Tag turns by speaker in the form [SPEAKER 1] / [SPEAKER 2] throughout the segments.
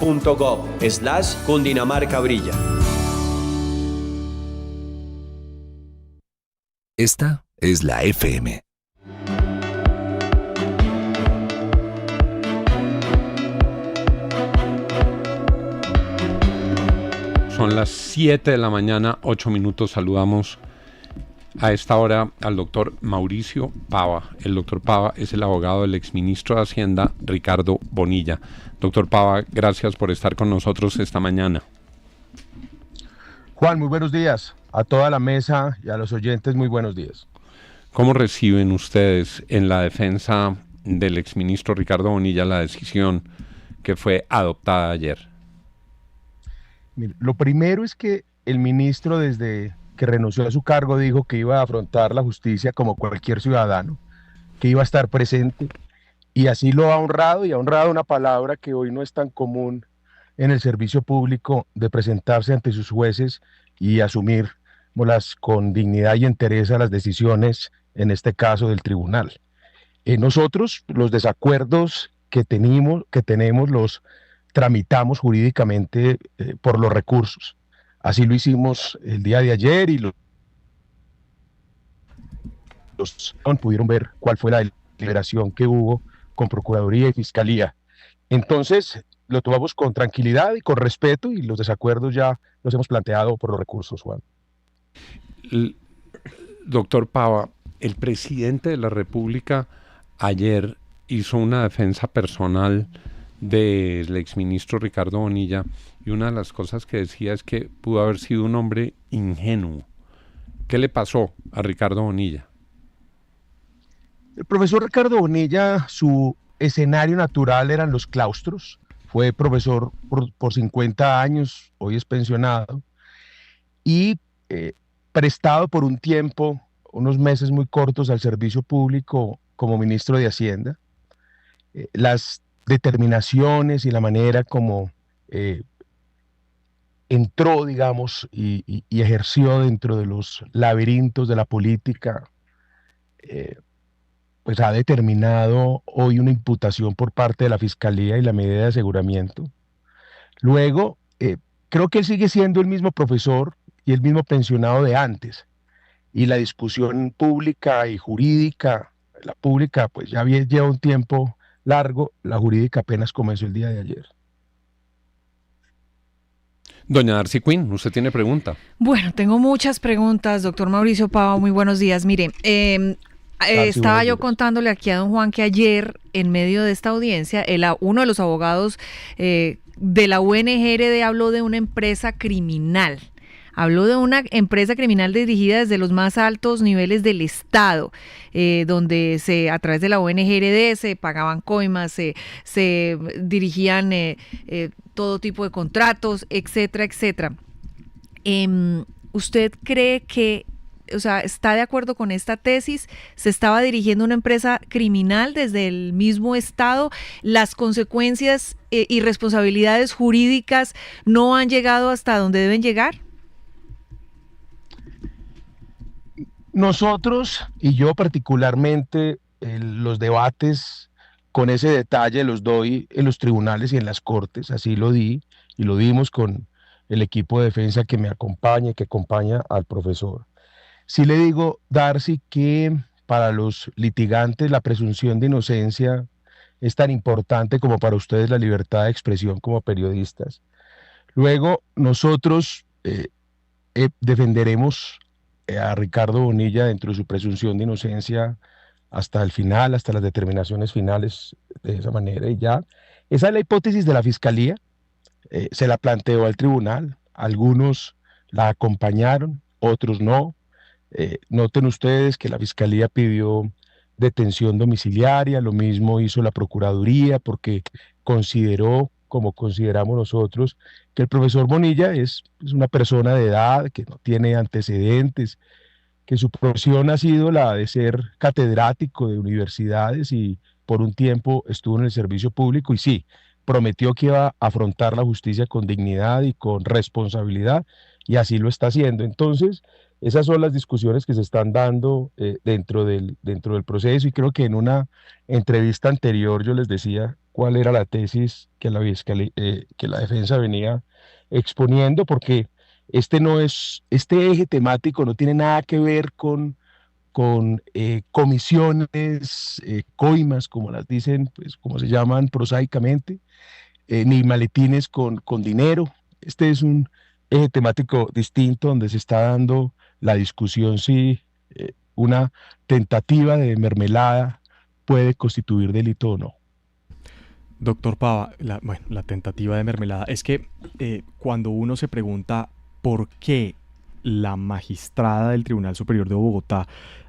[SPEAKER 1] .gov/Cundinamarca brilla.
[SPEAKER 2] Esta es la FM.
[SPEAKER 3] Son las 7 de la mañana, 8 minutos. Saludamos a esta hora al doctor Mauricio Pava. El doctor Pava es el abogado del exministro de Hacienda, Ricardo Bonilla. Doctor Pava, gracias por estar con nosotros esta mañana.
[SPEAKER 4] Juan, muy buenos días. A toda la mesa y a los oyentes, muy buenos días.
[SPEAKER 3] ¿Cómo reciben ustedes en la defensa del exministro Ricardo Bonilla la decisión que fue adoptada ayer?
[SPEAKER 4] Mire, lo primero es que el ministro, desde que renunció a su cargo, dijo que iba a afrontar la justicia como cualquier ciudadano, que iba a estar presente, y así lo ha honrado, y ha honrado una palabra que hoy no es tan común en el servicio público, de presentarse ante sus jueces y asumir con dignidad y entereza las decisiones, en este caso del tribunal. Nosotros los desacuerdos que tenemos los tramitamos jurídicamente por los recursos. Así lo hicimos el día de ayer, y los pudieron ver cuál fue la deliberación que hubo con Procuraduría y Fiscalía. Entonces lo tomamos con tranquilidad y con respeto, y los desacuerdos ya los hemos planteado por los recursos, Juan.
[SPEAKER 3] Doctor Pava, el presidente de la República ayer hizo una defensa personal del exministro Ricardo Bonilla, y una de las cosas que decía es que pudo haber sido un hombre ingenuo. ¿Qué le pasó a Ricardo Bonilla?
[SPEAKER 4] El profesor Ricardo Bonilla, su escenario natural eran los claustros. Fue profesor por 50 años, hoy es pensionado, y prestado por un tiempo, unos meses muy cortos, al servicio público como ministro de Hacienda. Las determinaciones y la manera como entró, digamos, y ejerció dentro de los laberintos de la política, pues ha determinado hoy una imputación por parte de la Fiscalía y la medida de aseguramiento. Luego, creo que él sigue siendo el mismo profesor y el mismo pensionado de antes, y la discusión pública y jurídica, la pública pues ya lleva un tiempo largo, la jurídica apenas comenzó el día de ayer.
[SPEAKER 3] Doña Darcy Quinn, usted tiene pregunta.
[SPEAKER 5] Bueno, tengo muchas preguntas, doctor Mauricio Pava, muy buenos días. Mire, estaba yo contándole aquí a don Juan que ayer, en medio de esta audiencia, uno de los abogados de la UNGRD habló de una empresa criminal. Habló de una empresa criminal dirigida desde los más altos niveles del Estado, donde a través de la ONGRD se pagaban coimas, se dirigían todo tipo de contratos, etcétera, etcétera. ¿Usted cree que, está de acuerdo con esta tesis? ¿Se estaba dirigiendo una empresa criminal desde el mismo Estado? ¿Las consecuencias y responsabilidades jurídicas no han llegado hasta donde deben llegar?
[SPEAKER 4] Nosotros, y yo particularmente, los debates con ese detalle los doy en los tribunales y en las cortes. Así lo di y lo dimos con el equipo de defensa que me acompaña y que acompaña al profesor. Sí le digo, Darcy, que para los litigantes la presunción de inocencia es tan importante como para ustedes la libertad de expresión como periodistas. Luego, nosotros defenderemos a Ricardo Bonilla dentro de su presunción de inocencia hasta el final, hasta las determinaciones finales, de esa manera. Y ya, esa es la hipótesis de la Fiscalía, se la planteó al tribunal, algunos la acompañaron, otros no. Noten ustedes que la Fiscalía pidió detención domiciliaria, lo mismo hizo la Procuraduría, porque consideró, como consideramos nosotros, que el profesor Bonilla es una persona de edad, que no tiene antecedentes, que su profesión ha sido la de ser catedrático de universidades, y por un tiempo estuvo en el servicio público, y sí, prometió que iba a afrontar la justicia con dignidad y con responsabilidad, y así lo está haciendo. Entonces, esas son las discusiones que se están dando dentro del proceso, y creo que en una entrevista anterior yo les decía cuál era la tesis que que la defensa venía exponiendo, porque este eje temático no tiene nada que ver con comisiones, coimas, como las dicen, pues como se llaman prosaicamente, ni maletines con dinero. Este es un eje temático distinto donde se está dando la discusión si una tentativa de mermelada puede constituir delito o no.
[SPEAKER 6] Doctor Pava, la tentativa de mermelada es que cuando uno se pregunta por qué la magistrada del Tribunal Superior de Bogotá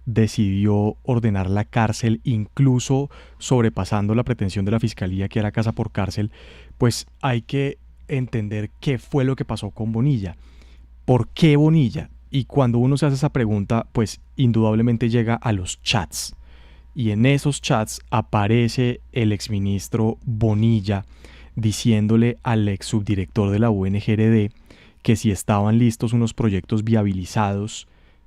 [SPEAKER 6] decidió ordenar la cárcel, incluso sobrepasando la pretensión de la Fiscalía, que era casa por cárcel, pues hay que entender qué fue lo que pasó con Bonilla. ¿Por qué Bonilla? Y cuando uno se hace esa pregunta, pues indudablemente llega a los chats. Y en esos chats aparece el exministro Bonilla diciéndole al ex subdirector de la UNGRD que si estaban listos unos proyectos viabilizados,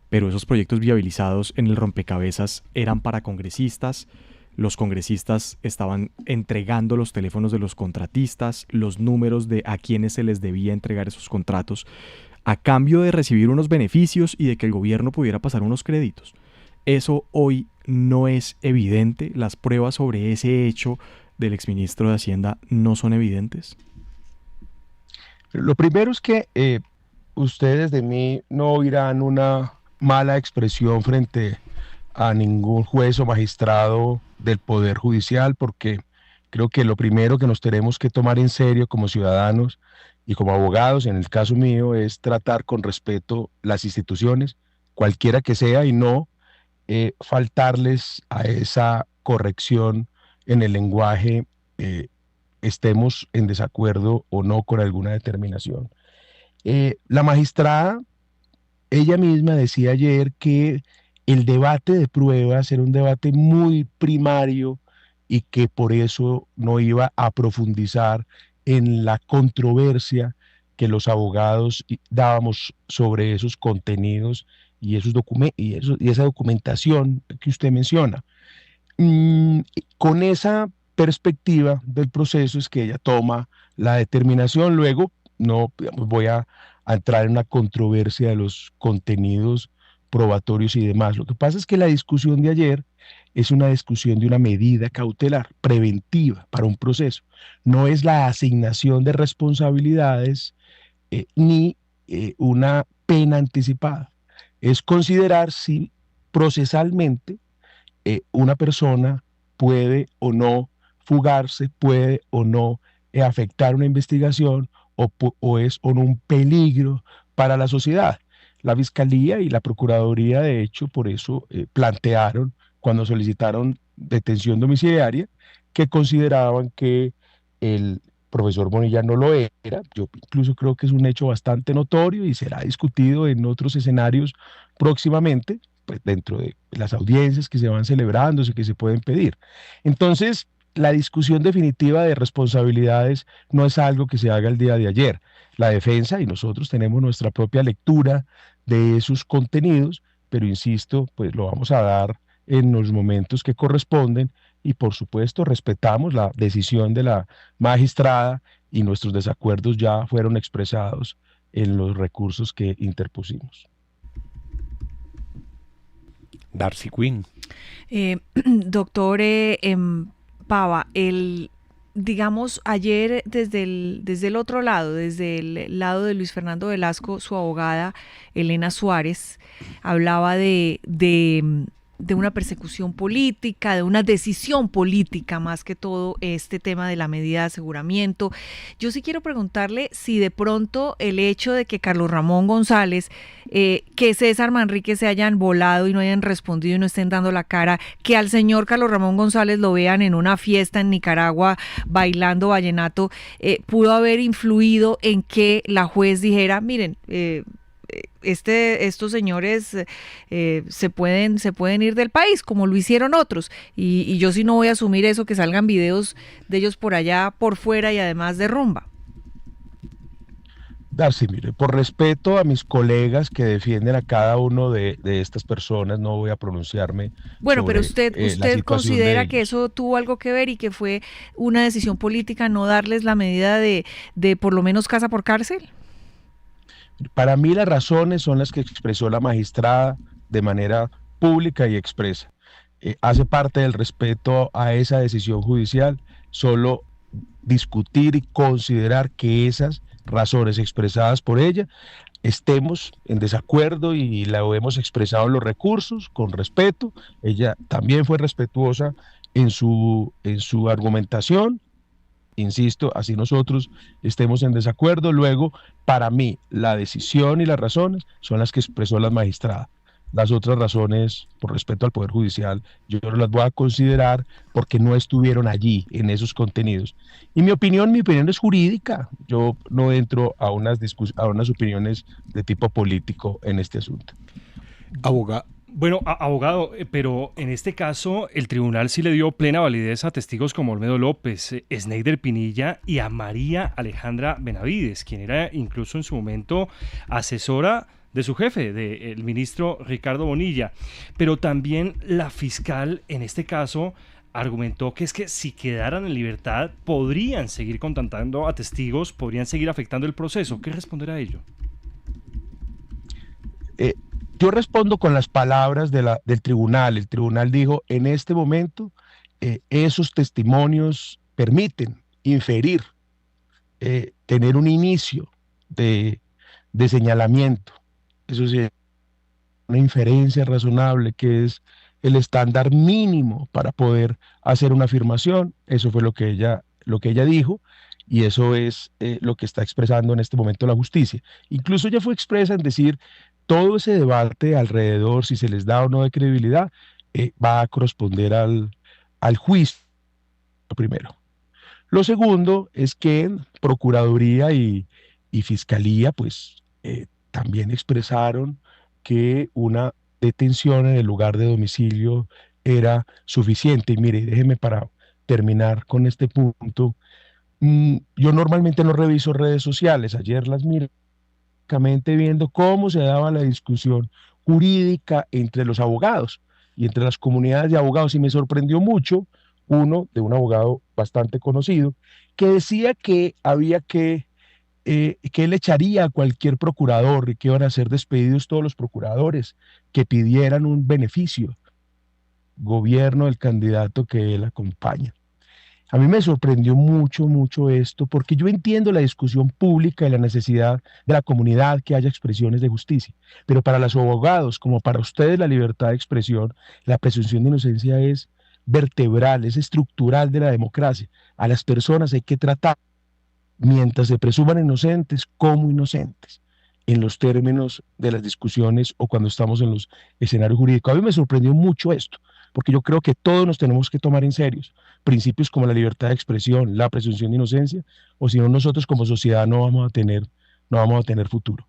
[SPEAKER 6] pero esos proyectos viabilizados en el rompecabezas eran para congresistas. Los congresistas estaban entregando los teléfonos de los contratistas, los números de a quienes se les debía entregar esos contratos, a cambio de recibir unos beneficios y de que el gobierno pudiera pasar unos créditos. Eso hoy no es evidente. Las pruebas sobre ese hecho del exministro de Hacienda no son evidentes.
[SPEAKER 4] Lo primero es que ustedes de mí no oirán una mala expresión frente a ningún juez o magistrado del Poder Judicial, porque creo que lo primero que nos tenemos que tomar en serio como ciudadanos y como abogados, en el caso mío, es tratar con respeto las instituciones, cualquiera que sea, y no faltarles a esa corrección en el lenguaje, estemos en desacuerdo o no con alguna determinación. La magistrada, ella misma decía ayer que el debate de pruebas era un debate muy primario y que por eso no iba a profundizar en la controversia que los abogados dábamos sobre esos contenidos y esa documentación que usted menciona. Con esa perspectiva del proceso es que ella toma la determinación. Luego no voy a entrar en una controversia de los contenidos probatorios y demás. Lo que pasa es que la discusión de ayer es una discusión de una medida cautelar preventiva para un proceso. No es la asignación de responsabilidades ni una pena anticipada. Es considerar si procesalmente una persona puede o no fugarse, puede o no afectar una investigación o es o no un peligro para la sociedad. La Fiscalía y la Procuraduría, de hecho, por eso plantearon, cuando solicitaron detención domiciliaria, que consideraban que el profesor Bonilla no lo era. Yo incluso creo que es un hecho bastante notorio y será discutido en otros escenarios próximamente, pues dentro de las audiencias que se van celebrando y que se pueden pedir. Entonces, la discusión definitiva de responsabilidades no es algo que se haga el día de ayer. La defensa y nosotros tenemos nuestra propia lectura de esos contenidos, pero insisto, pues lo vamos a dar en los momentos que corresponden y por supuesto respetamos la decisión de la magistrada y nuestros desacuerdos ya fueron expresados en los recursos que interpusimos.
[SPEAKER 3] Darcy Quinn.
[SPEAKER 5] Doctor Pava, digamos, ayer desde el otro lado, desde el lado de Luis Fernando Velasco, su abogada Elena Suárez hablaba de una persecución política, de una decisión política más que todo este tema de la medida de aseguramiento. Yo sí quiero preguntarle si de pronto el hecho de que Carlos Ramón González, que César Manrique se hayan volado y no hayan respondido y no estén dando la cara, que al señor Carlos Ramón González lo vean en una fiesta en Nicaragua bailando vallenato, pudo haber influido en que la juez dijera, miren, estos señores se pueden ir del país, como lo hicieron otros, y yo sí no voy a asumir eso, que salgan videos de ellos por allá, por fuera y además de rumba.
[SPEAKER 4] Darcy, mire, por respeto a mis colegas que defienden a cada uno de estas personas, no voy a pronunciarme
[SPEAKER 5] Bueno, pero
[SPEAKER 4] sobre la
[SPEAKER 5] usted
[SPEAKER 4] situación
[SPEAKER 5] considera
[SPEAKER 4] de
[SPEAKER 5] que
[SPEAKER 4] ellos.
[SPEAKER 5] eso tuvo algo que ver y que fue una decisión política no darles la medida de por lo menos casa por cárcel.
[SPEAKER 4] Para mí las razones son las que expresó la magistrada de manera pública y expresa. Hace parte del respeto a esa decisión judicial, solo discutir y considerar que esas razones expresadas por ella estemos en desacuerdo y la hemos expresado en los recursos con respeto. Ella también fue respetuosa en su argumentación. Insisto, así nosotros estemos en desacuerdo. Luego, para mí, la decisión y las razones son las que expresó la magistrada. Las otras razones, por respeto al Poder Judicial, yo no las voy a considerar porque no estuvieron allí en esos contenidos. Y mi opinión es jurídica. Yo no entro a unas opiniones de tipo político en este asunto.
[SPEAKER 7] Abogado. Bueno, abogado, pero en este caso el tribunal sí le dio plena validez a testigos como Olmedo López, Sneider Pinilla y a María Alejandra Benavides, quien era incluso en su momento asesora de su jefe, del ministro Ricardo Bonilla. Pero también la fiscal en este caso argumentó que es que si quedaran en libertad podrían seguir contactando a testigos, podrían seguir afectando el proceso. ¿Qué responder a ello?
[SPEAKER 4] Yo respondo con las palabras del tribunal. El tribunal dijo, en este momento, esos testimonios permiten inferir, tener un inicio de señalamiento. Eso sí, una inferencia razonable, que es el estándar mínimo para poder hacer una afirmación. Eso fue lo que ella dijo, y eso es lo que está expresando en este momento la justicia. Incluso ella fue expresa en decir, todo ese debate alrededor, si se les da o no de credibilidad, va a corresponder al juicio, lo primero. Lo segundo es que Procuraduría y Fiscalía, pues, también expresaron que una detención en el lugar de domicilio era suficiente. Y mire, déjeme para terminar con este punto. Yo normalmente no reviso redes sociales, ayer las miré viendo cómo se daba la discusión jurídica entre los abogados y entre las comunidades de abogados, y me sorprendió mucho uno de un abogado bastante conocido que decía que había que él echaría a cualquier procurador y que iban a ser despedidos todos los procuradores que pidieran un beneficio, gobierno del candidato que él acompaña. A mí me sorprendió mucho esto, porque yo entiendo la discusión pública y la necesidad de la comunidad que haya expresiones de justicia, pero para los abogados, como para ustedes, la libertad de expresión, la presunción de inocencia es vertebral, es estructural de la democracia. A las personas hay que tratar, mientras se presuman inocentes, como inocentes, en los términos de las discusiones o cuando estamos en los escenarios jurídicos. A mí me sorprendió mucho esto, porque yo creo que todos nos tenemos que tomar en serio principios como la libertad de expresión, la presunción de inocencia, o si no, nosotros como sociedad no vamos a tener futuro.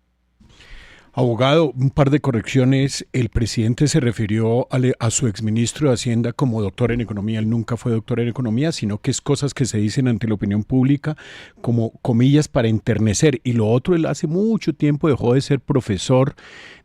[SPEAKER 8] Abogado, un par de correcciones. El presidente se refirió a su exministro de Hacienda como doctor en economía. Él nunca fue doctor en economía, sino que es cosas que se dicen ante la opinión pública como comillas para enternecer. Y lo otro, él hace mucho tiempo dejó de ser profesor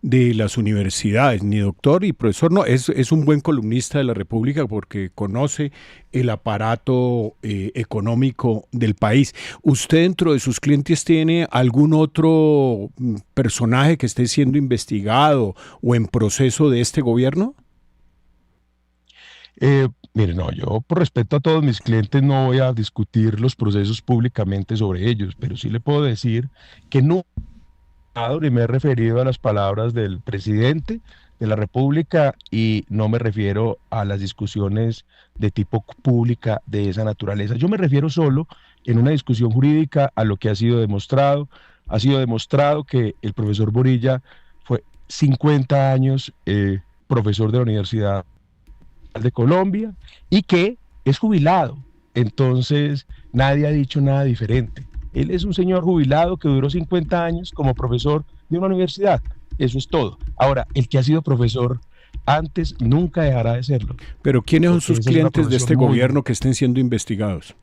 [SPEAKER 8] de las universidades, ni doctor y profesor, no, es un buen columnista de la República porque conoce el aparato económico del país. ¿Usted dentro de sus clientes tiene algún otro personaje que esté siendo investigado o en proceso de este gobierno?
[SPEAKER 4] Mire, no, yo por respeto a todos mis clientes no voy a discutir los procesos públicamente sobre ellos, pero sí le puedo decir que no, y me he referido a las palabras del presidente de la República y no me refiero a las discusiones de tipo pública de esa naturaleza. Yo me refiero solo en una discusión jurídica a lo que ha sido demostrado. Ha sido demostrado que el profesor Bonilla fue 50 años profesor de la Universidad de Colombia y que es jubilado. Entonces nadie ha dicho nada diferente. Él es un señor jubilado que duró 50 años como profesor de una universidad. Eso es todo. Ahora, el que ha sido profesor antes nunca dejará de serlo.
[SPEAKER 8] Pero ¿quiénes son sus clientes de este gobierno que estén siendo investigados?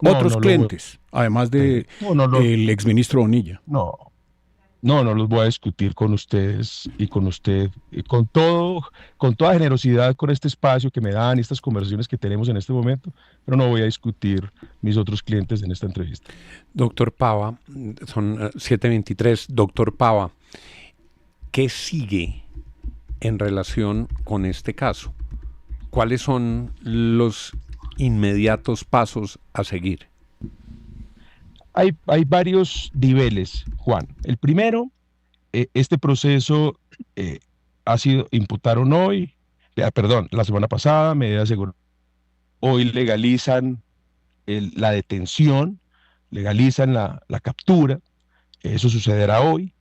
[SPEAKER 8] Otros clientes, además de el exministro Bonilla.
[SPEAKER 4] No los voy a discutir con ustedes y con usted, y con toda generosidad con este espacio que me dan y estas conversaciones que tenemos en este momento, pero no voy a discutir mis otros clientes en esta entrevista.
[SPEAKER 3] Doctor Pava, son 7:23. Doctor Pava, ¿qué sigue en relación con este caso? ¿Cuáles son los inmediatos pasos a seguir?
[SPEAKER 4] Hay varios niveles, Juan. El primero, este proceso imputaron hoy, la semana pasada, medida de seguridad. Hoy legalizan la detención, legalizan la captura, eso sucederá hoy.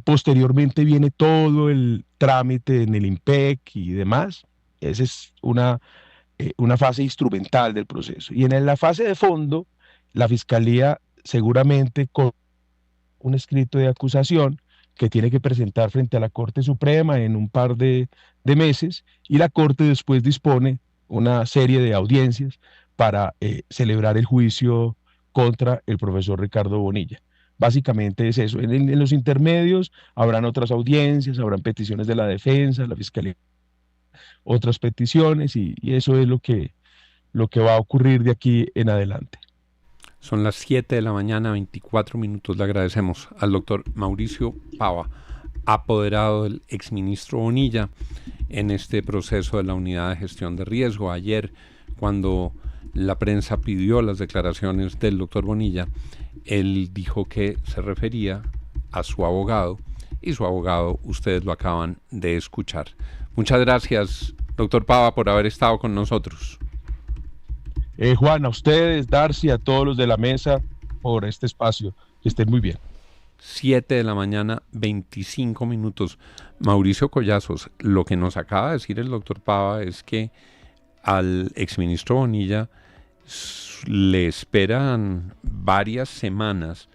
[SPEAKER 4] Posteriormente viene todo el trámite en el IMPEC y demás. Esa es una fase instrumental del proceso. Y en la fase de fondo, la Fiscalía seguramente con un escrito de acusación que tiene que presentar frente a la Corte Suprema en un par de meses, y la Corte después dispone una serie de audiencias para celebrar el juicio contra el profesor Ricardo Bonilla. Básicamente es eso. En los intermedios habrán otras audiencias, habrán peticiones de la defensa, la Fiscalía, otras peticiones, y eso es lo que va a ocurrir de aquí en adelante.
[SPEAKER 3] Son las 7 de la mañana, 24 minutos. Le agradecemos al doctor Mauricio Pava, apoderado del exministro Bonilla, en este proceso de la unidad de gestión de riesgo. Ayer, cuando la prensa pidió las declaraciones del doctor Bonilla, él dijo que se refería a su abogado, y su abogado ustedes lo acaban de escuchar. Muchas gracias, doctor Pava, por haber estado con nosotros.
[SPEAKER 4] Juan, a ustedes, Darcy, a todos los de la mesa por este espacio. Que estén muy bien.
[SPEAKER 3] 7 de la mañana, 25 minutos. Mauricio Collazos, lo que nos acaba de decir el doctor Pava es que al exministro Bonilla le esperan varias semanas